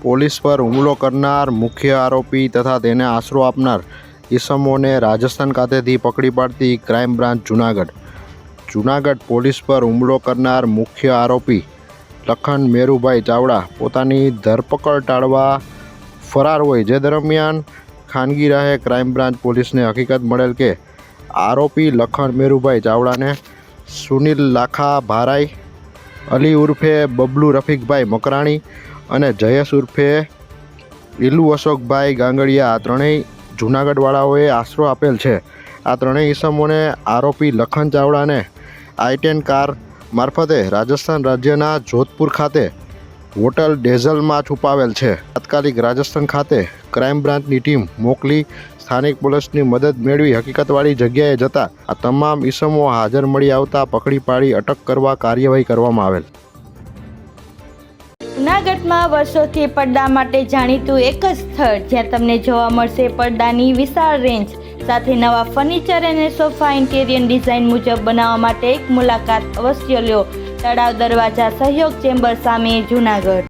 Police પર હુમલો કરનાર મુખ્ય આરોપી તથા તેને આશરો આપનાર ઈસમોને રાજસ્થાન ખાતેથી પકડી પાડતી ક્રાઇમ બ્રાન્ચ જૂનાગઢ પોલીસ પર હુમલો કરનાર મુખ્ય આરોપી લખન મેરુભાઈ ચાવડા પોતાની ધરપકડ ટાળવા ફરાર હોય, જે દરમિયાન ખાનગી રાહે ક્રાઇમ બ્રાન્ચ પોલીસને હકીકત મળેલ કે આરોપી લખન મેરુભાઈ ચાવડાને સુનિલ લાખા ભારાઈ, અલી ઉર્ફે બબલુ રફીકભાઈ મકરાણી અને જયેશ ઉર્ફે ઇલુ અશોકભાઈ ગાંગડિયા આ ત્રણેય જૂનાગઢવાળાઓએ આશરો આપેલ છે. આ ત્રણેય ઈસમોને આરોપી લખન ચાવડાને i10 કાર મારફતે રાજસ્થાન રાજ્યના જોધપુર ખાતે હોટલ ડેઝલમાં છુપાવેલ છે. તાત્કાલિક રાજસ્થાન ખાતે ક્રાઇમ બ્રાન્ચની ટીમ મોકલી સ્થાનિક પોલીસની મદદ મેળવી હકીકતવાળી જગ્યાએ જતા આ તમામ ઈસમો હાજર મળી આવતા પકડી પાડી અટક કરવા કાર્યવાહી કરવામાં આવેલ. જૂનાગઢમાં વર્ષોથી પડદા માટે જાણીતું એક જ સ્થળ જ્યાં તમને જોવા મળશે પડદાની વિશાળ રેન્જ સાથે નવા ફર્નિચર અને સોફા ઇન્ટેરિયર ડિઝાઇન મુજબ બનાવવા માટે એક મુલાકાત અવશ્ય લ્યો. તળાવ દરવાજા સહયોગ ચેમ્બર સામે, જૂનાગઢ.